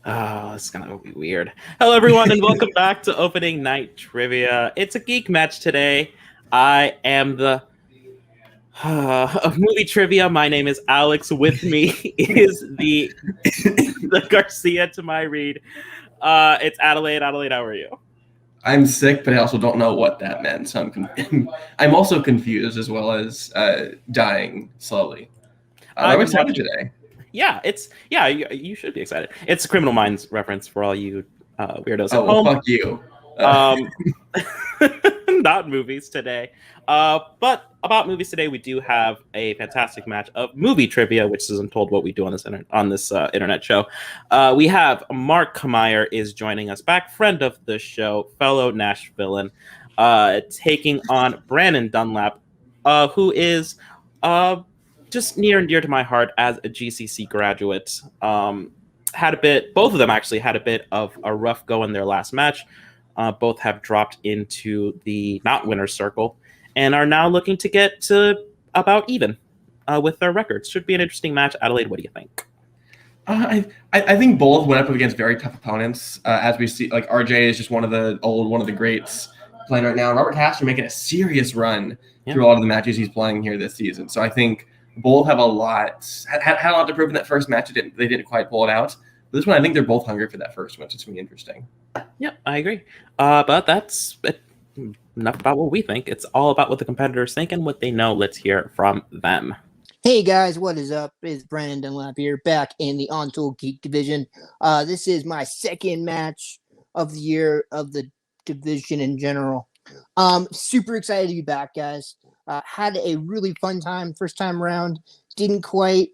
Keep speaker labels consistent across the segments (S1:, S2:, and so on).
S1: Oh, it's gonna be weird. Hello, everyone, and welcome back to Opening Night Trivia. It's a geek match today. I am the of movie trivia. My name is Alex. With me is the Garcia to my read. It's Adelaide. Adelaide, how are you?
S2: I'm sick, but I also don't know what that meant. So I'm also confused as well as dying slowly. I'm excited today.
S1: Yeah, you should be excited. It's a Criminal Minds reference for all you weirdos at home.
S2: Well, fuck you.
S1: Not movies today. But about movies today, we do have a fantastic match of movie trivia, which isn't told what we do on this internet show. We have Mark Camire is joining us back, friend of the show, fellow Nashvillian, taking on Brannon Dunlap, who is just near and dear to my heart as a GCC graduate. Both of them actually had a bit of a rough go in their last match. Both have dropped into the not winner's circle and are now looking to get to about even with their records. Should be an interesting match. Adelaide, what do you think?
S2: I think both went up against very tough opponents. As we see, like RJ is just one of the greats playing right now. Robert Haster making a serious run through a lot of the matches he's playing here this season. So I think both have had a lot to prove in that first match. They didn't quite pull it out. But this one, I think they're both hungry for that first one. So it's going to be interesting.
S1: Yeah, I agree. But that's enough about what we think. It's all about what the competitors think and what they know. Let's hear from them.
S3: Hey guys, what is up? It's Brannon Dunlap here, back in the Untitled Geek division. This is my second match of the year of the division in general. Super excited to be back, guys. Had a really fun time first time around. Didn't quite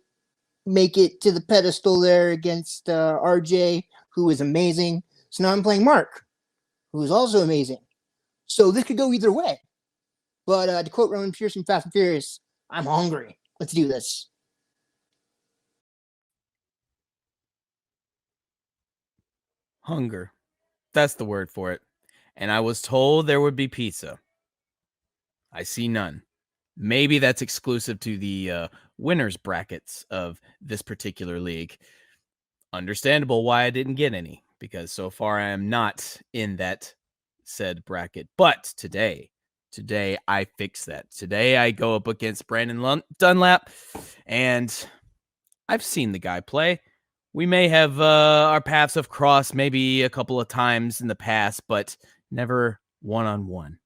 S3: make it to the pedestal there against RJ, who was amazing. So now I'm playing Mark, who is also amazing. So this could go either way. But to quote Roman Pierce from Fast and Furious, I'm hungry. Let's do this.
S4: Hunger. That's the word for it. And I was told there would be pizza. I see none. Maybe that's exclusive to the winners brackets of this particular league. Understandable why I didn't get any, because so far I am not in that said bracket. But today I fix that. Today I go up against Brannon Dunlap, and I've seen the guy play. We may have our paths have crossed maybe a couple of times in the past, but never one-on-one.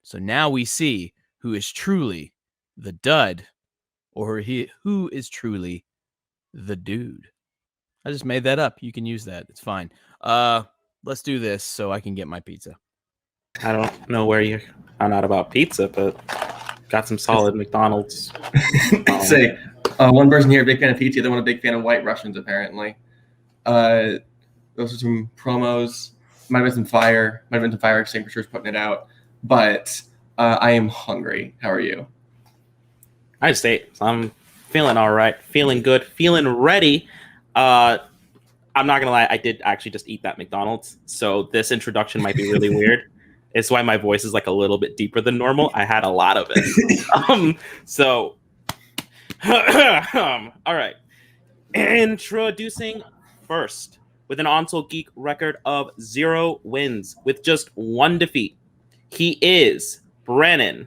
S4: So now we see who is truly the dud, or who is truly the dude. I just made that up. You can use that. It's fine. Let's do this so I can get my pizza.
S1: I don't know where you are not about pizza, but got some solid McDonald's.
S2: Say, one person here, a big fan of pizza, the other one a big fan of White Russians, apparently. Those are some promos. Might have been some fire. Extinguishers putting it out. But I am hungry. How are you?
S1: I just ate. So I'm feeling all right. Feeling good. Feeling ready. I'm not going to lie. I did actually just eat that McDonald's. So this introduction might be really weird. It's why my voice is like a little bit deeper than normal. I had a lot of it. All right. Introducing first with an Untitled Geek record of 0 wins with just 1 defeat. He is Brannon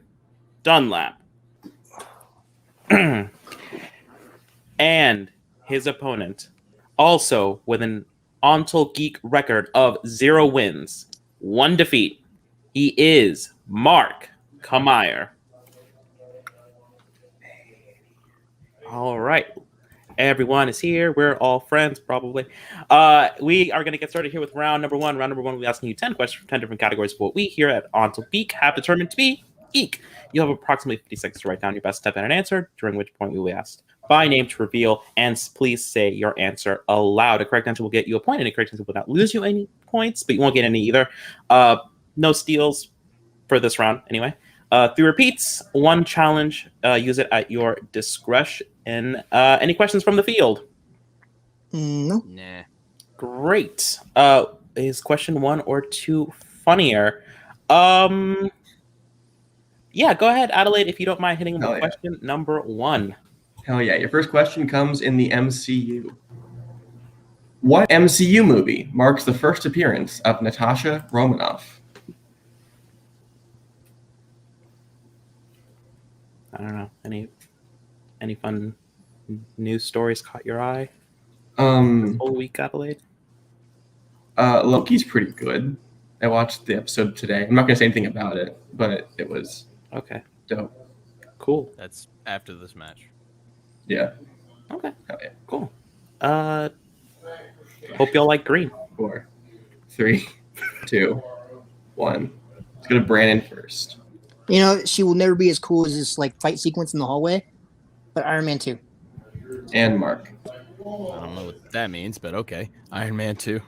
S1: Dunlap. And his opponent, also with an Untitled Geek record of 0 wins, 1 defeat. He is Mark Camire. All right. Everyone is here. We're all friends, probably. We are going to get started here with round number 1. Round number 1, we'll be asking you 10 questions from 10 different categories of what we here at Untitled Geek have determined to be geek. You'll have approximately 50 seconds to write down your best step and an answer, during which point we will be asked by name to reveal, and please say your answer aloud. A correct answer will get you a point, and a correct answer will not lose you any points, but you won't get any either. No steals for this round, anyway. 3 repeats, 1 challenge. Use it at your discretion. Any questions from the field?
S3: No.
S4: Nah.
S1: Great. Is question 1 or 2 funnier? Yeah, go ahead, Adelaide, if you don't mind hitting
S2: Hell yeah.
S1: question number 1.
S2: Hell yeah. Your first question comes in the MCU. What MCU movie marks the first appearance of Natasha Romanoff?
S1: I don't know. Any fun news stories caught your eye this whole week, Adelaide?
S2: Loki's pretty good. I watched the episode today. I'm not going to say anything about it, but it was
S1: Okay,
S2: dope.
S1: cool.
S4: That's after this match.
S2: Yeah.
S1: Okay,
S2: Hell yeah.
S1: cool. Hope y'all like green.
S2: 4, 3, 2, 1. Let's go to Brannon first.
S3: You know, she will never be as cool as this like fight sequence in the hallway, but Iron Man 2.
S2: And Mark.
S4: I don't know what that means, but okay. Iron Man 2.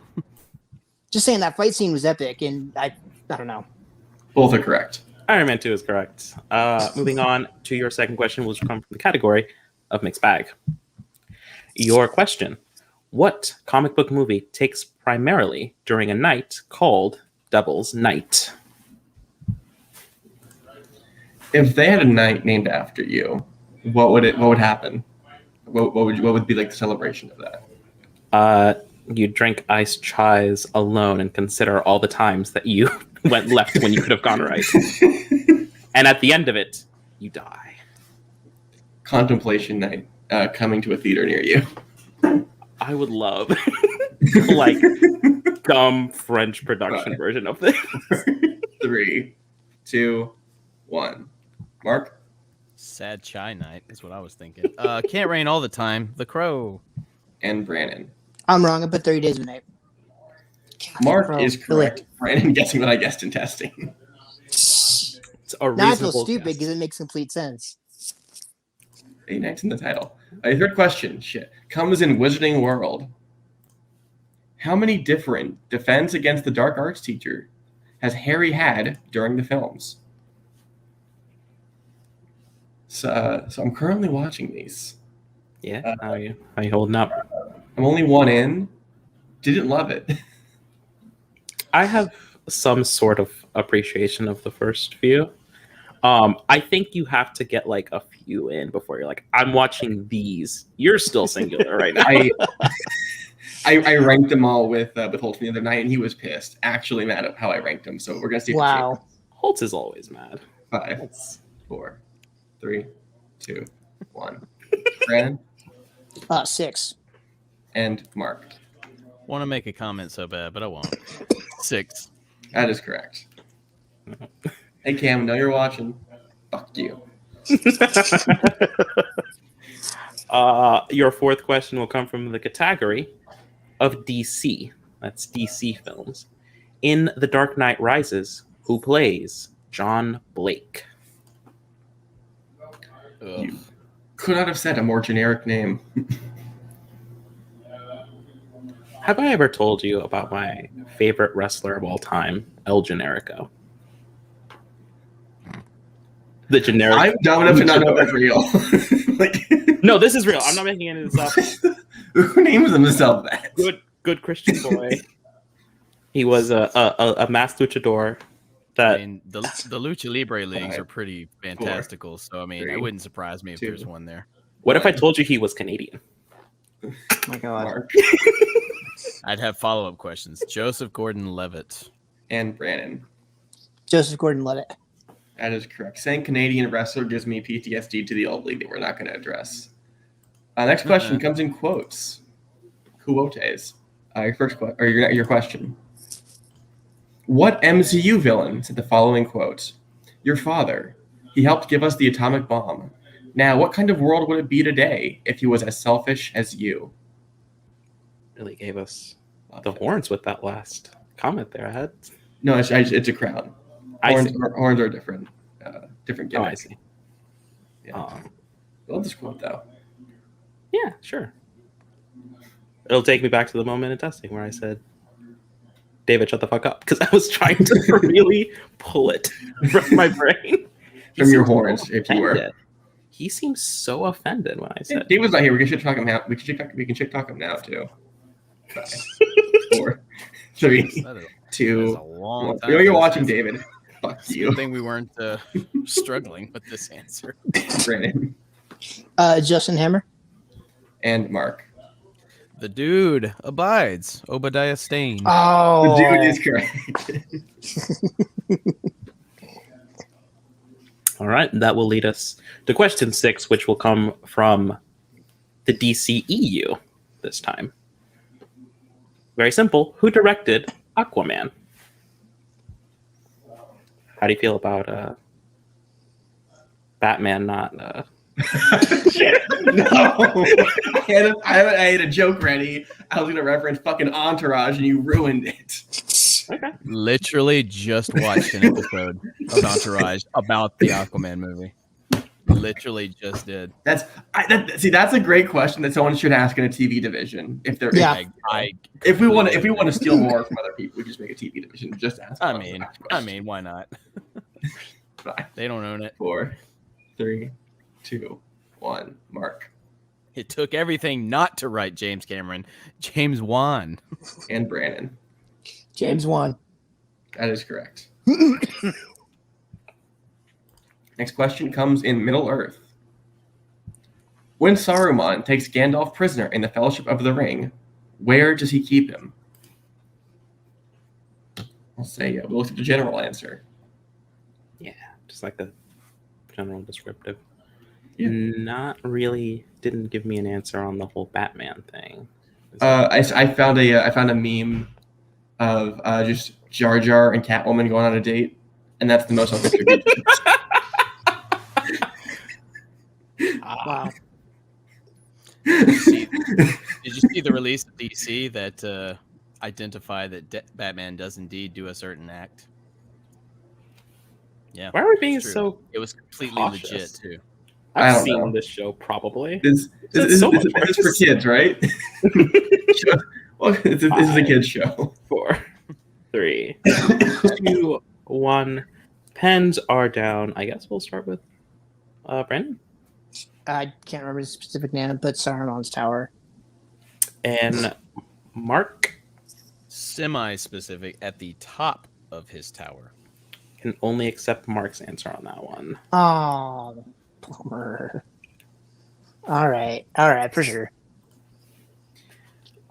S3: Just saying that fight scene was epic, and I don't know.
S2: Both are correct.
S1: Iron Man 2 is correct. Moving on to your second question, which will come from the category of mixed bag. Your question: what comic book movie takes primarily during a night called Devil's Night?
S2: If they had a night named after you, what would happen? What would be like the celebration of that?
S1: You drink iced chais alone and consider all the times that you went left when you could have gone right. And at the end of it, you die.
S2: Contemplation night coming to a theater near you.
S1: I would love like dumb French production version of this.
S2: 3, 2, 1. Mark?
S4: Sad chai night is what I was thinking. Can't rain all the time. The Crow.
S2: And Brannon.
S3: I'm wrong. I put 30 Days of a Night.
S2: Mark
S3: Bro,
S2: is correct. Brannon guessing what I guessed in testing.
S1: It's a
S3: Now I feel
S1: reasonable
S3: stupid
S1: guess.
S3: because it makes complete sense.
S2: 8 nights in the title. Third question, comes in Wizarding World. How many different defense against the dark arts teacher has Harry had during the films? So I'm currently watching these.
S1: Yeah, how you holding up?
S2: I'm only one in. Didn't love it.
S1: I have some sort of appreciation of the first few. I think you have to get like a few in before you're like, I'm watching these. You're still singular right now.
S2: I ranked them all with Holt the other night, and he was pissed. Actually mad at how I ranked them. So we're gonna see. If
S3: Wow.
S1: Holtz is always mad.
S2: 5, 4, 3, 2, 1. Brannon
S3: 6.
S2: and Mark.
S4: Want to make a comment so bad, but I won't. 6.
S2: That is correct. Hey Cam, know you're watching. Fuck you.
S1: Your fourth question will come from the category of DC. That's DC films. In The Dark Knight Rises, who plays John Blake?
S2: You could not have said a more generic name.
S1: Have I ever told you about my favorite wrestler of all time, El Generico? The generic.
S2: I'm dumb enough to not know that's real.
S1: No, this is real. I'm not making any of this up.
S2: Who names himself that?
S1: Good Christian boy. He was a masked luchador.
S4: I mean, the Lucha Libre leagues are pretty fantastical, so I mean,
S2: 3,
S4: it wouldn't surprise me if
S2: 2,
S4: there's one there.
S1: What if I told you he was Canadian?
S3: Oh my God.
S2: Mark
S4: I'd have follow-up questions. Joseph Gordon-Levitt.
S2: and Brannon.
S3: Joseph Gordon-Levitt.
S2: That is correct. Saying Canadian wrestler gives me PTSD to the old league that we're not going to address. Next question comes in quotes. Quotes. Your question. What MCU villain said the following quote? Your father. He helped give us the atomic bomb. Now, what kind of world would it be today if he was as selfish as you?
S1: Really gave us the horns with that last comment there. I had.
S2: No, it's a crown. Horns are different. Different gimmick.
S1: Oh, I see.
S2: Yeah. I love this quote though.
S1: Yeah, sure. It'll take me back to the moment in testing where I said, David, shut the fuck up. Because I was trying to really pull it from my brain.
S2: From your horns, if you were.
S1: Offended. He seems so offended when I said
S2: David's not here. We can shit talk him now. We can shit talk him now too. 5, 4, 3, 2.
S4: A long
S2: I
S4: time
S2: know you're
S4: ago.
S2: watching, David. Fuck
S4: It's a
S2: you,
S4: good thing we weren't struggling with this answer.
S2: Brandon
S3: Justin Hammer.
S2: and Mark.
S4: The dude abides. Obadiah Stane.
S2: The dude
S3: Oh,
S2: is correct.
S1: All right, that will lead us to question 6, which will come from the DCEU this time. Very simple. Who directed Aquaman? How do you feel about Batman not?
S2: No, I had a joke ready. I was gonna reference fucking Entourage, and you ruined it.
S1: Okay.
S4: Literally just watched an episode of Entourage about the Aquaman movie. Literally just did.
S2: That's a great question that someone should ask in a TV division. If they're
S3: Yeah.
S2: if we want to steal more from other people, we just make a TV division. And just ask.
S4: I mean, why not?
S2: Five,
S4: They don't own it.
S2: 4, 3, 2, 1. Mark
S4: It took everything not to write James Cameron. James Wan.
S2: and Brannon.
S3: James Wan.
S2: That is correct. Next question comes in Middle Earth. When Saruman takes Gandalf prisoner in the Fellowship of the Ring, where does he keep him? I'll say we'll look at the general answer.
S1: Yeah, just like the general descriptive.
S2: Yeah.
S1: Not really. Didn't give me an answer on the whole Batman thing.
S2: I found a meme of just Jar Jar and Catwoman going on a date, and that's the most authentic.
S3: Wow.
S4: Did you see the release of DC that identify that Batman does indeed do a certain act? Yeah.
S1: Why are we being
S4: it's true.
S1: so?
S4: It was completely
S1: cautious?
S4: legit too.
S2: I
S1: I've
S2: don't
S1: seen
S2: know.
S1: this show probably.
S2: This
S1: It's so much
S2: is for
S1: worse.
S2: kids, right? Well, this is a kids show.
S1: 4, 3, 2, 1. Pens are down. I guess we'll start with Brandon
S3: I can't remember the specific name, but Saruman's Tower.
S1: and Mark.
S4: Semi-specific at the top of his tower.
S1: Can only accept Mark's answer on that one.
S3: Oh, bummer. All right, for sure.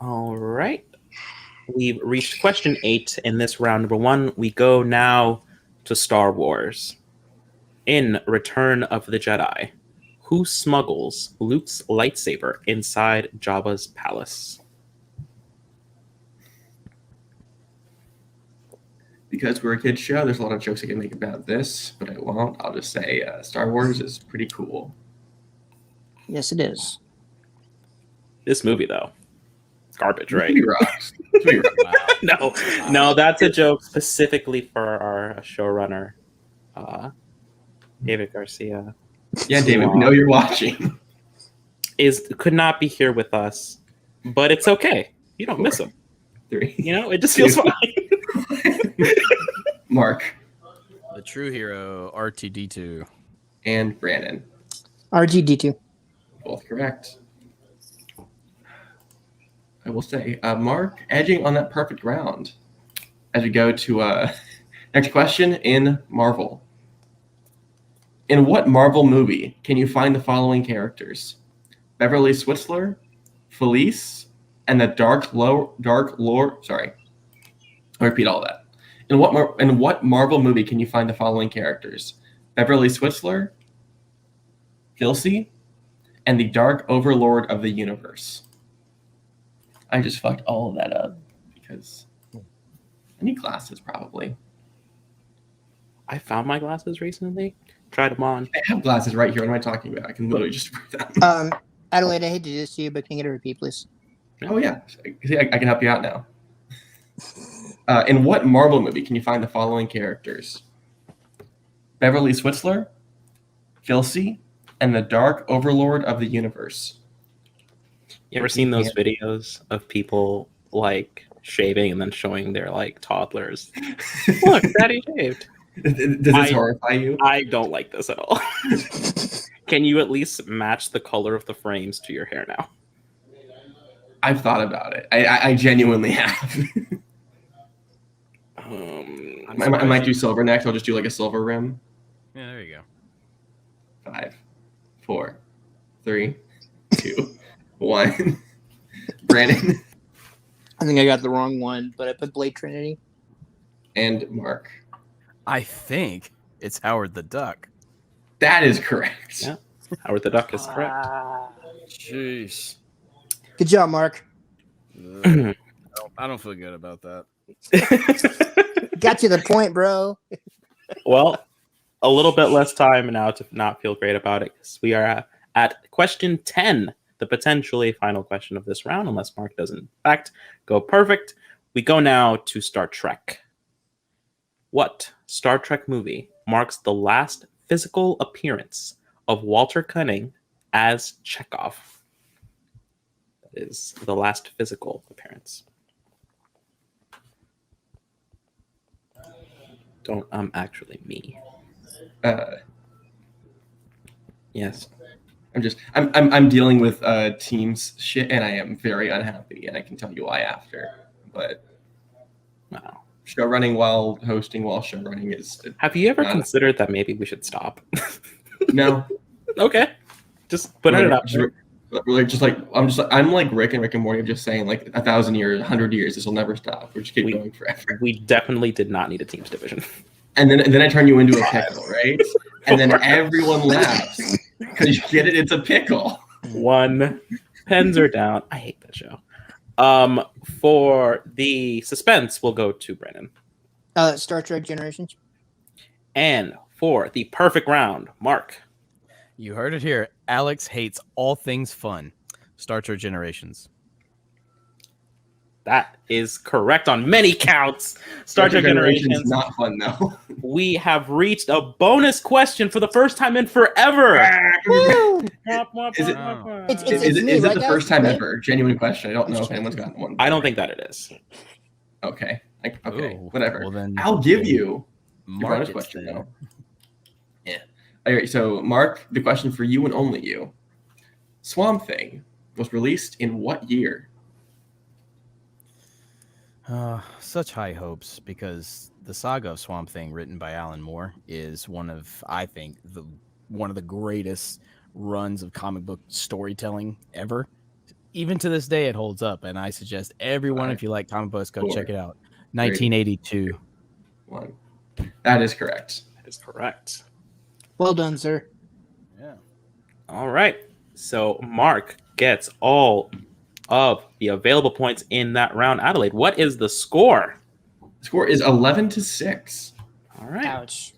S1: All right. We've reached question 8 in this round. Number 1, we go now to Star Wars. In Return of the Jedi, who smuggles Luke's lightsaber inside Jabba's palace?
S2: Because we're a kids show, there's a lot of jokes I can make about this, but I won't. I'll just say Star Wars is pretty cool.
S3: Yes, it is.
S1: This movie, though, garbage, right?
S2: Movie rocks. Movie rocks.
S1: No, that's a joke specifically for our showrunner, David Garcia.
S2: Yeah, David, we know you're watching.
S1: Could not be here with us, but it's okay. You don't miss him.
S2: 3.
S1: You know, it just feels fine.
S2: Mark
S4: The true hero, RTD2.
S2: and Brannon.
S3: RGD2.
S2: Both correct. I will say, Mark edging on that perfect round. As we go to next question in Marvel. In what Marvel movie can you find the following characters? Beverly Switzler, Felice, and the Dark Lord. Sorry, I'll repeat all that. In what Marvel movie can you find the following characters? Beverly Switzler, Filcy, and the Dark Overlord of the Universe. I just fucked all of that up because I need glasses probably.
S1: I found my glasses recently. Tried them on.
S2: I have glasses right here. What am I talking about? I can literally just wear them.
S3: Adelaide, I hate to do this to you, but can you get a repeat, please?
S2: Oh yeah, see, I can help you out now. In what Marvel movie can you find the following characters? Beverly Switzler, Filcy, and the Dark Overlord of the Universe.
S1: You ever seen those videos of people like shaving and then showing their like toddlers? Look, Daddy shaved.
S2: Does this horrify you?
S1: I don't like this at all. Can you at least match the color of the frames to your hair now?
S2: I've thought about it. I genuinely have. I might do silver next. I'll just do like a silver rim.
S4: Yeah, there you go.
S2: 5, 4, 3, 2, 1. Brannon
S3: I think I got the wrong one, but I put Blade Trinity.
S2: and Mark.
S4: I think it's Howard the Duck.
S2: That is correct.
S1: Yeah. Howard the Duck is correct.
S4: Jeez.
S3: Good job, Mark.
S4: I don't feel good about that.
S3: Got you the point, bro.
S1: Well, a little bit less time now to not feel great about it, because we are at question 10, the potentially final question of this round, unless Mark doesn't, in fact, go perfect. We go now to Star Trek. What Star Trek movie marks the last physical appearance of Walter Koenig as Chekhov? That is the last physical appearance. Don't actually me. Yes.
S2: I'm dealing with Teams shit, and I am very unhappy, and I can tell you why after. But
S1: Wow.
S2: show running while hosting while show running is
S1: Have you ever
S2: not-
S1: considered that maybe we should stop?
S2: no.
S1: Okay. Just putting it out there.
S2: I'm like Rick and Rick and Morty, just saying like 1,000 years, 100 years, this will never stop. We just keep going forever.
S1: We definitely did not need a teams division.
S2: And then I turn you into a pickle, right? And then everyone laughs because you get it. It's a pickle.
S1: 1. Pens are down. I hate that show. For the suspense, we'll go to Brannon.
S3: Star Trek Generations.
S1: And for the perfect round, Mark.
S4: You heard it here. Alex hates all things fun. Star Trek Generations.
S1: That is correct on many counts. Star Trek Generations.
S2: Not fun though.
S1: We have reached a bonus question for the first time in forever.
S3: Woo!
S2: Is it-
S3: It's
S2: Is
S3: me,
S2: it
S3: right,
S2: the
S3: guys?
S2: first time
S3: Right?
S2: ever? Genuine question. I don't know if anyone's gotten one.
S1: I don't think that it is.
S2: Okay. Okay.
S4: Ooh,
S2: Whatever.
S4: well then,
S2: I'll give you your
S4: Mark
S2: bonus
S4: it
S2: question
S4: then.
S2: though. Yeah. All right. So, Mark, the question for you and only you: Swamp Thing was released in what year?
S4: Such high hopes, because the saga of Swamp Thing, written by Alan Moore, is one of the greatest runs of comic book storytelling ever. Even to this day, it holds up, and I suggest everyone, if you like comic books, go check it out. 1982.
S2: 1. That is correct.
S1: That is correct.
S3: Well done, sir.
S4: Yeah.
S1: All right. So Mark gets all of the available points in that round. Adelaide, what is the score?
S2: The score is 11-6.
S1: All right.
S3: Ouch.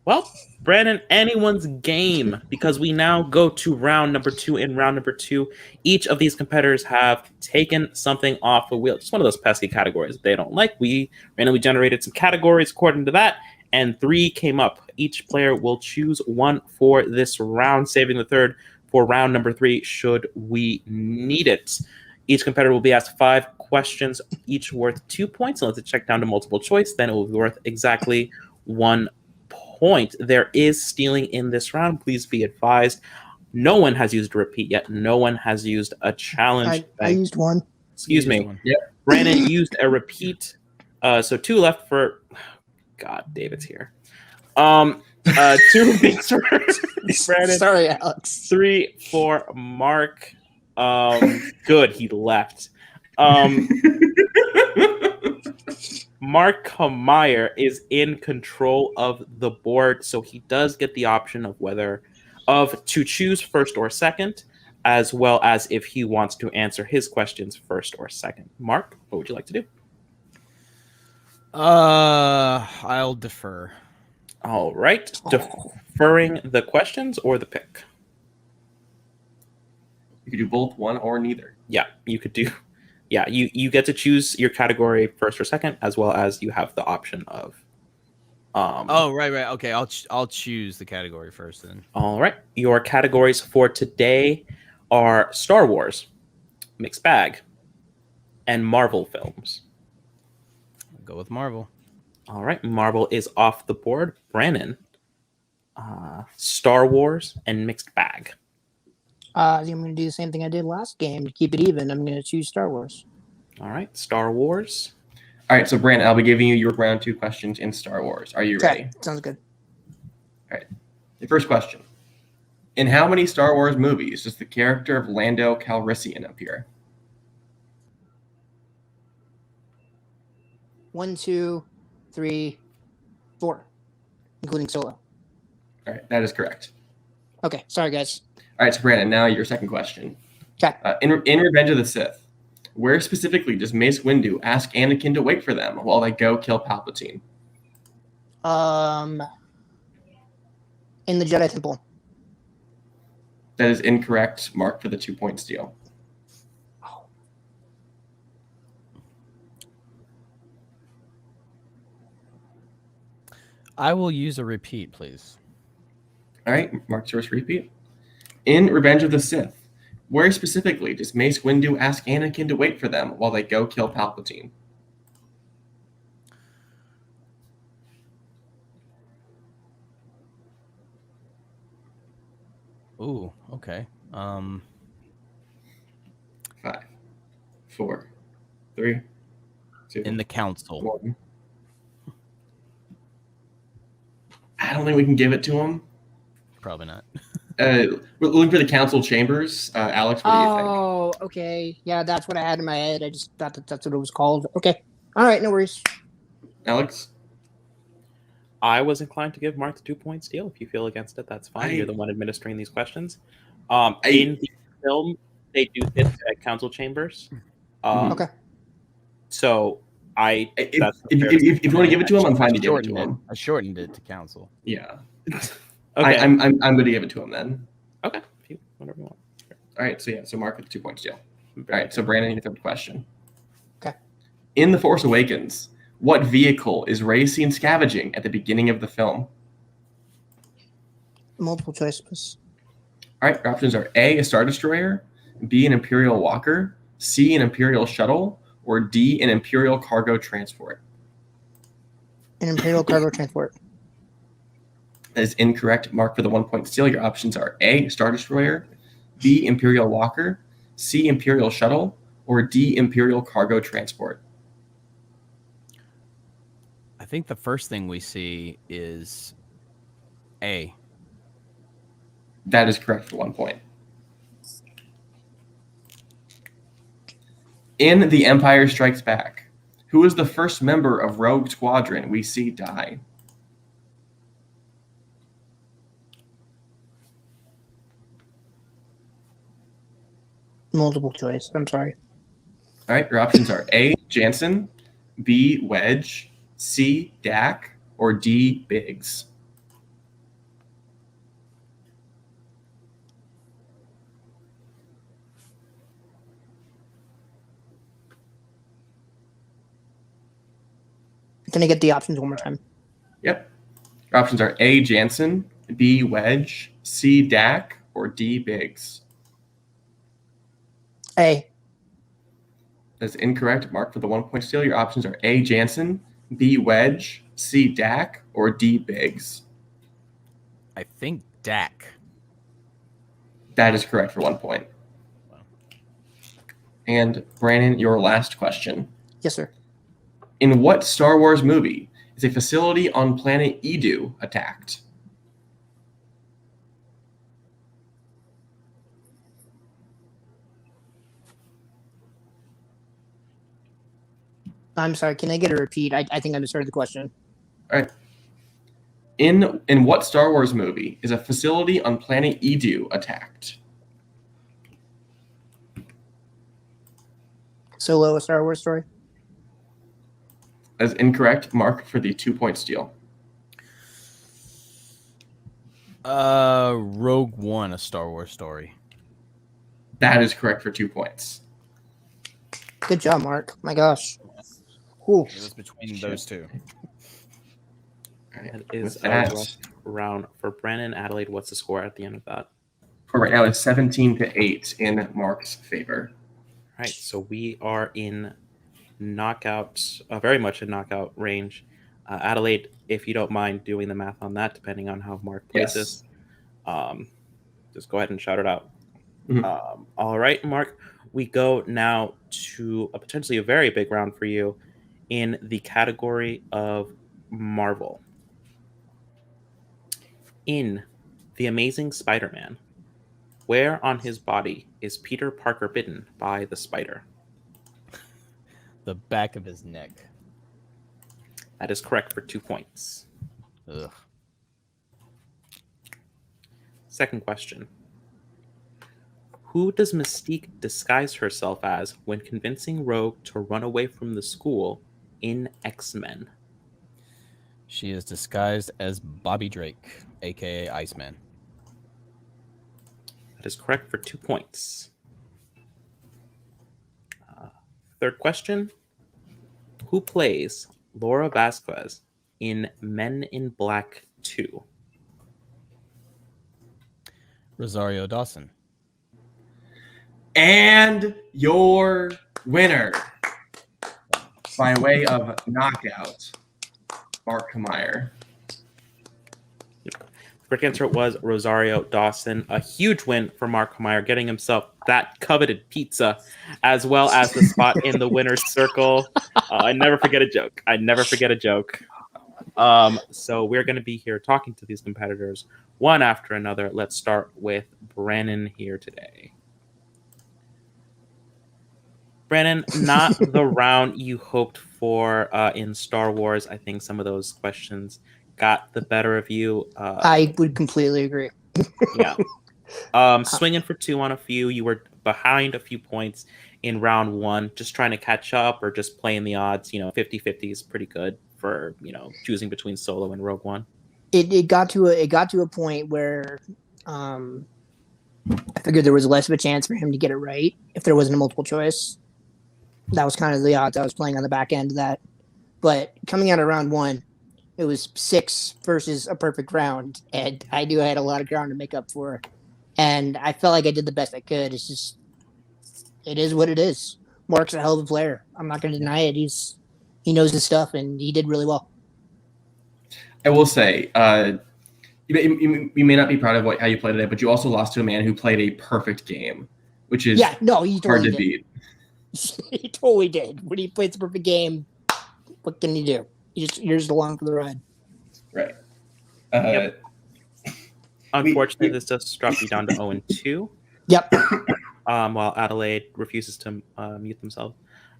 S1: Well, Brandon, anyone's game, because we now go to round number 2. In round number 2, each of these competitors have taken something off the wheel. Just one of those pesky categories they don't like. We randomly generated some categories according to that, and 3 came up. Each player will choose one for this round, saving the third for round number 3 should we need it. Each competitor will be asked 5 questions, each worth 2 points. Unless it's checked down to multiple choice, then it will be worth exactly 1 point. There is stealing in this round. Please be advised. No one has used a repeat yet. No one has used a challenge.
S3: I used one.
S1: Excuse me.
S2: Yep.
S1: Brandon used a repeat. So 2 left for. God, David's here. 2 beats for Brandon.
S3: Sorry, Alex.
S1: 3 for Mark. Good, he left. Mark Camire is in control of the board, so he does get the option of to choose first or second, as well as if he wants to answer his questions first or second. Mark, what would you like to do?
S4: I'll defer.
S1: All right, deferring the questions or the pick.
S2: You could do both, one or neither.
S1: Yeah, you could do. Yeah, you get to choose your category first or second, as well as you have the option of.
S4: Oh, right. Okay, I'll choose the category first then.
S1: All right, your categories for today are Star Wars, mixed bag, and Marvel films.
S4: I'll go with Marvel.
S1: All right, Marvel is off the board. Brannon, Star Wars and mixed bag.
S3: I'm going to do the same thing I did last game to keep it even. I'm going to choose Star Wars.
S1: All right, Star Wars.
S2: All right, so Brandon, I'll be giving you your round 2 questions in Star Wars. Are you ready?
S3: Okay, sounds good.
S2: The first question. In how many Star Wars movies does the character of Lando Calrissian appear?
S3: 1, 2, 3, 4, including Solo.
S2: All right, that is correct.
S3: Okay, sorry guys.
S2: All right, so Brandon, now your second question.
S3: Okay.
S2: In Revenge of the Sith, where specifically does Mace Windu ask Anakin to wait for them while they go kill Palpatine?
S3: In the Jedi Temple.
S2: That is incorrect. Mark for the 2-point steal.
S4: I will use a repeat, please.
S2: All right, Mark's first repeat. In Revenge of the Sith, where specifically does Mace Windu ask Anakin to wait for them while they go kill Palpatine?
S4: Ooh, okay.
S2: 5, 4, 3, 2,
S4: In the council.
S2: 1. I don't think we can give it to him.
S4: Probably not.
S2: We're looking for the council chambers. Alex, what do you think?
S3: Oh, okay. Yeah, that's what I had in my head. I just thought that's what it was called. Okay. All right, no worries.
S2: Alex?
S1: I was inclined to give Mark the 2-point steal. If you feel against it, that's fine. You're the one administering these questions. In the film, they do hit at council chambers.
S3: Okay.
S1: So
S2: If you want to give it to him, I'm fine to give it to him.
S4: I shortened it to council.
S2: Yeah.
S1: Okay.
S2: I'm going to give it to him then.
S1: Okay. Whatever you want.
S2: All right. So Mark with the 2-point steal. All right. So Brandon, your third question.
S3: Okay.
S2: In The Force Awakens, what vehicle is Rey seen scavenging at the beginning of the film?
S3: Multiple choice, please.
S2: All right. Your options are A, Star Destroyer, B, an Imperial Walker, C, an Imperial Shuttle, or D, an Imperial Cargo Transport.
S3: An Imperial cargo transport.
S2: That is incorrect. Mark for the 1-point steal. Your options are A, Star Destroyer, B, Imperial Walker, C, Imperial Shuttle, or D, Imperial Cargo Transport.
S4: I think the first thing we see is A.
S2: That is correct for 1 point. In The Empire Strikes Back, who is the first member of Rogue Squadron we see die?
S3: Multiple choice. I'm sorry.
S2: All right, your options are A, Jansen, B, Wedge, C, Dak, or D, Biggs.
S3: Can I get the options one more time?
S2: Yep. Your options are A, Jansen, B, Wedge, C, Dak, or D, Biggs.
S3: A.
S2: That's incorrect. Mark for the 1-point steal. Your options are A, Jansen, B, Wedge, C, Dak, or D, Biggs.
S4: I think Dak.
S2: That is correct for 1 point. And Brannon, your last question.
S3: Yes, sir.
S2: In what Star Wars movie is a facility on planet Edu attacked?
S3: I'm sorry. Can I get a repeat? I think I misheard the question.
S2: All right. In what Star Wars movie is a facility on planet Edu attacked?
S3: Solo, a Star Wars story.
S2: That is incorrect. Mark for the 2-point steal.
S4: Rogue One, a Star Wars story.
S2: That is correct for 2 points.
S3: Good job, Mark. My gosh. Ooh.
S4: It was between those two.
S2: All right.
S1: That is
S2: With
S1: a
S2: that,
S1: rough round for Brannon. Adelaide, what's the score at the end of that?
S2: for right now, it's 17-8 in Mark's favor.
S1: All right, so we are in knockouts, very much in knockout range. Adelaide, if you don't mind doing the math on that, depending on how Mark places, just go ahead and shout it out.
S2: Mhm.
S1: All right, Mark, we go now to potentially a very big round for you in the category of Marvel. In The Amazing Spider-Man, where on his body is Peter Parker bitten by the spider?
S4: The back of his neck.
S1: That is correct for 2 points.
S4: Ugh.
S1: Second question. Who does Mystique disguise herself as when convincing Rogue to run away from the school in X-Men?
S4: She is disguised as Bobby Drake, aka Iceman.
S1: That is correct for 2 points. Third question. Who plays Laura Vasquez in Men in Black 2?
S4: Rosario Dawson.
S2: And your winner, by way of knockout, Mark Camire.
S1: Correct answer was Rosario Dawson. A huge win for Mark Camire, getting himself that coveted pizza, as well as the spot in the winner's circle. I never forget a joke. So we're going to be here talking to these competitors one after another. Let's start with Brannon here today. Brannon, not the round you hoped for in Star Wars. I think some of those questions got the better of you.
S3: I would completely agree.
S1: Yeah. Swinging for 2 on a few. You were behind a few points in round 1, just trying to catch up or just playing the odds. 50-50 is pretty good for, choosing between Solo and Rogue One.
S3: It got to a point where I figured there was less of a chance for him to get it right if there wasn't a multiple choice. That was kind of the odds I was playing on the back end of that. But coming out of round 1, it was 6 versus a perfect round, and I knew I had a lot of ground to make up for. And I felt like I did the best I could. It's just, it is what it is. Mark's a hell of a player. I'm not going to deny it. He knows his stuff, and he did really well.
S2: I will say, you may not be proud of how you played today, but you also lost to a man who played a perfect game, which is
S3: he totally
S2: hard to
S3: did.
S2: beat.
S3: He totally did. When he plays the perfect game, what can you do? You're just along for the ride.
S2: Right.
S1: Yep. Unfortunately, this does drop you down to 0-2.
S3: Yep.
S1: While Adelaide refuses to mute themselves.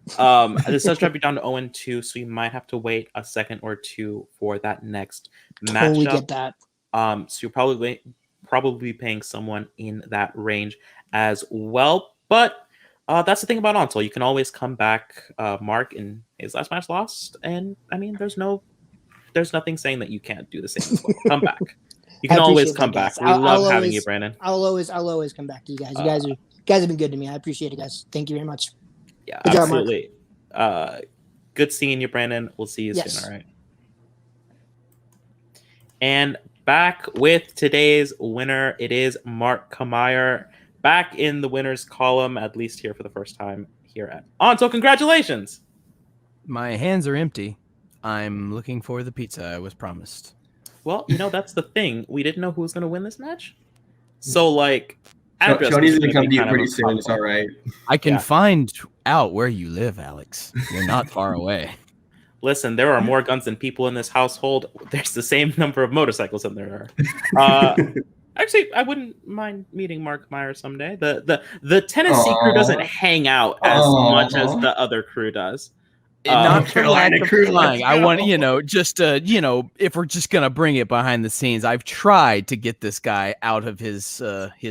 S1: This does drop you down to 0-2, so you might have to wait a second or two for that next
S3: Totally
S1: matchup.
S3: get that.
S1: So you're probably paying someone in that range as well. But that's the thing about Onsol. You can always come back. Mark in his last match lost, and I mean, there's nothing saying that you can't do the same as well. Come back. You can always come back. We love having you, Brannon.
S3: I'll always come back to you guys. You guys have been good to me. I appreciate it, guys. Thank you very much.
S1: Yeah,
S3: good
S1: absolutely. Job, Mark. Good seeing you, Brannon. We'll see you soon. All right. And back with today's winner, it is Mark Camire, back in the winners column, at least here for the first time here at Onsol. Congratulations.
S4: My hands are empty. I'm looking for the pizza I was promised.
S1: Well, that's the thing. We didn't know who was going to win this match. So,
S2: Shoney's going to come to you pretty soon. It's all right.
S4: I can find out where you live, Alex. You're not far away.
S1: Listen, there are more guns than people in this household. There's the same number of motorcycles than there are. Actually, I wouldn't mind meeting Mark Meyer someday. The Tennessee crew doesn't hang out as much as the other crew does.
S4: Not Carolina crew. I want just if we're just gonna bring it behind the scenes, I've tried to get this guy out of his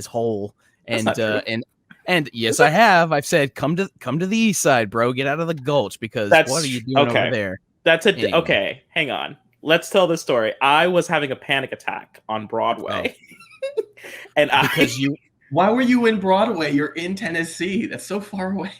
S4: hole, and yes, I have. I've said come to the east side, bro. Get out of the gulch because what are you doing over there? Anyway.
S1: Okay. Hang on. Let's tell the story. I was having a panic attack on Broadway,
S2: Why were you in Broadway? You're in Tennessee. That's so far away.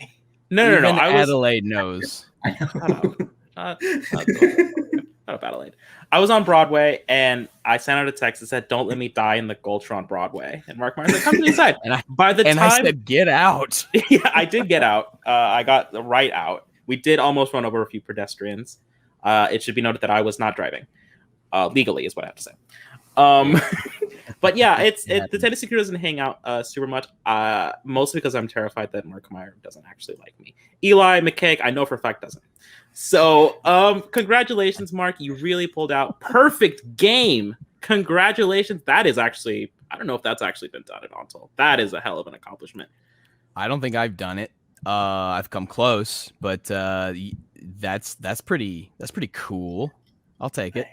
S1: No.
S4: Adelaide knows.
S2: I know.
S1: Not Adelaide. I was on Broadway and I sent out a text that said, "Don't let me die in the gulch on Broadway." And Mark Myers said, "Come to the inside." I said,
S4: "Get out."
S1: Yeah, I did get out. I got right out. We did almost run over a few pedestrians. It should be noted that I was not driving. Legally is what I have to say. But yeah, the Tennessee crew doesn't hang out super much. Mostly because I'm terrified that Mark Camire doesn't actually like me. Eli McCaig, I know for a fact doesn't. So, congratulations, Mark. You really pulled out perfect game. Congratulations. That is actually, I don't know if that's actually been done at Untitled. That is a hell of an accomplishment.
S4: I don't think I've done it. I've come close, but that's pretty cool. I'll take it.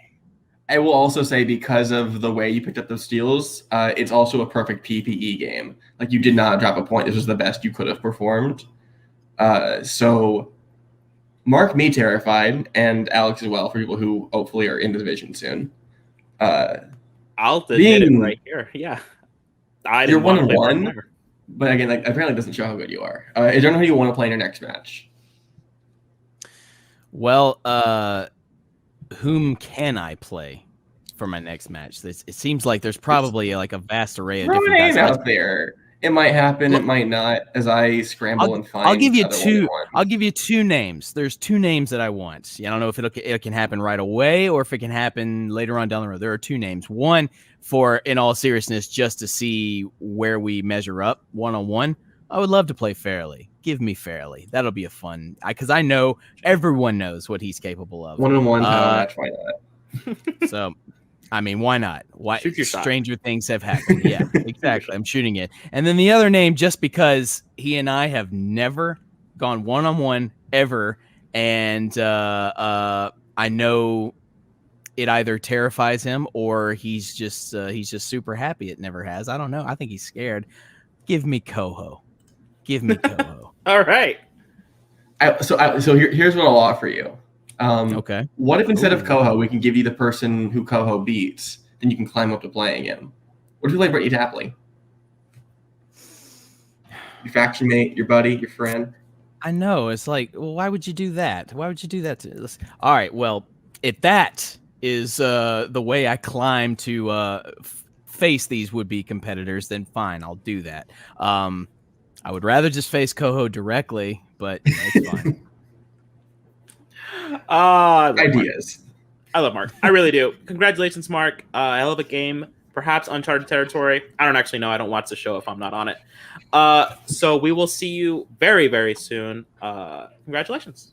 S2: I will also say, because of the way you picked up those steals, it's also a perfect PPE game. Like, you did not drop a point. This was the best you could have performed. So mark me terrified, and Alex as well, for people who hopefully are in the division soon.
S1: I'll admit it right here. Yeah.
S2: You're 1-1, but again, like, apparently it doesn't show how good you are. Is there anyone you want to play in your next match?
S4: Well, whom can I play for my next match? It seems like there's probably like a vast array of different guys
S2: out there. It might happen, it might not, as I scramble and find.
S4: I'll give you two. I'll give you two names. There's two names that I want. I don't know if it can happen right away or if it can happen later on down the road. There are two names. One, for, in all seriousness, just to see where we measure up one-on-one. I would love to play Fairly. Give me Fairly. That'll be a fun, because I know everyone knows what he's capable of.
S2: One-on-one match, why not?
S4: So, I mean, why not? Why?
S1: Shoot your shot.
S4: Stranger things have happened. Yeah, exactly. I'm shooting it. And then the other name, just because he and I have never gone one-on-one ever, and I know it either terrifies him or he's just super happy it never has. I don't know. I think he's scared. Give me Coho. Give me Coho.
S1: All right.
S2: So here's what I'll offer you.
S4: Okay.
S2: What if instead of Coho, we can give you the person who Coho beats, then you can climb up to playing him? What if you like Brittany Tapley? Your faction mate, your buddy, your friend?
S4: I know. It's like, well, why would you do that? Why would you do that to us? All right. Well, if that is the way I climb to face these would-be competitors, then fine, I'll do that. I would rather just face Coho directly, but it's fine.
S2: Ideas.
S1: I love Mark. I really do. Congratulations, Mark. Hell of a game. Perhaps uncharted territory. I don't actually know. I don't watch the show if I'm not on it. So we will see you very, very soon. Congratulations.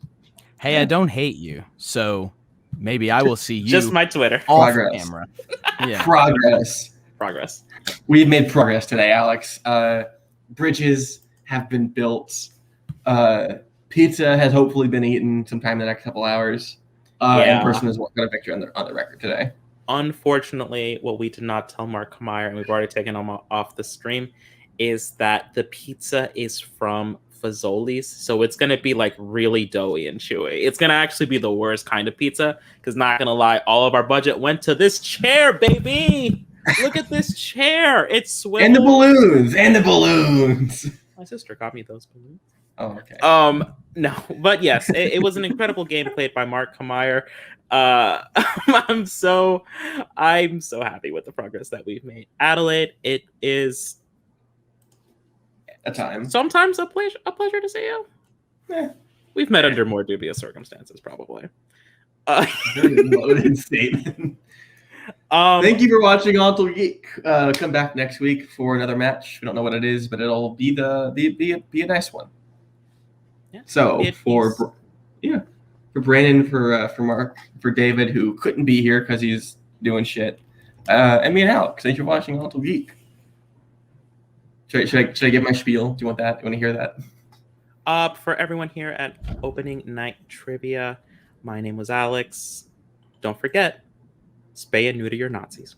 S4: Hey, I don't hate you, so maybe I will see you.
S1: Just my Twitter.
S4: Off
S2: Progress.
S4: camera. Yeah.
S2: Progress. We've made progress today, Alex. Bridges have been built. Pizza has hopefully been eaten sometime in the next couple hours. And person has got a victory on the record today.
S1: Unfortunately, what we did not tell Mark Camire, and we've already taken him off the stream, is that the pizza is from Fazoli's. So it's going to be like really doughy and chewy. It's going to actually be the worst kind of pizza because, not going to lie, all of our budget went to this chair, baby. Look at this chair. It's swivel.
S2: And the balloons.
S1: My sister got me those balloons.
S2: Oh, okay.
S1: No, but yes, it was an incredible game played by Mark Camire. I'm so happy with the progress that we've made. Adelaide, it is
S2: a time.
S1: Sometimes a pleasure to see you. We've met under more dubious circumstances, probably.
S2: Very loaded statement. Thank you for watching Untitled Geek. Come back next week for another match. We don't know what it is, but it'll be a nice one.
S1: Yeah.
S2: So for Brannon, for Mark, for David, who couldn't be here because he's doing shit, and me and Alex, thanks for watching Untitled Geek. Should I give my spiel? Do you want that? Do you want to hear that?
S1: For everyone here at Opening Night Trivia, my name was Alex. Don't forget, spay and neuter your Nazis.